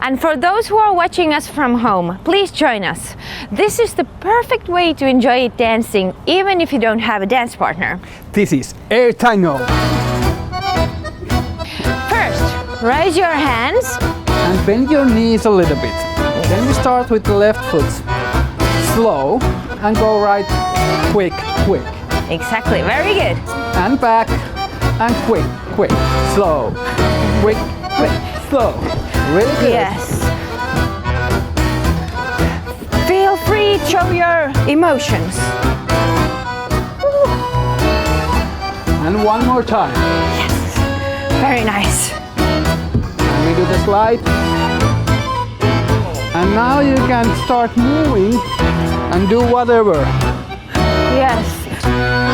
And for those who are watching us from home, please join us. This is the perfect way to enjoy dancing, even if you don't have a dance partner. This is air tango. First, raise your hands. And bend your knees a little bit. Then we start with the left foot. Slow and go right, quick, quick. Exactly, very good. And back and quick, quick, slow, quick, quick, slow. Really good. Yes. Feel free to show your emotions. And one more time. Yes. Very nice. And we do the slide. And now you can start moving and do whatever. Yes.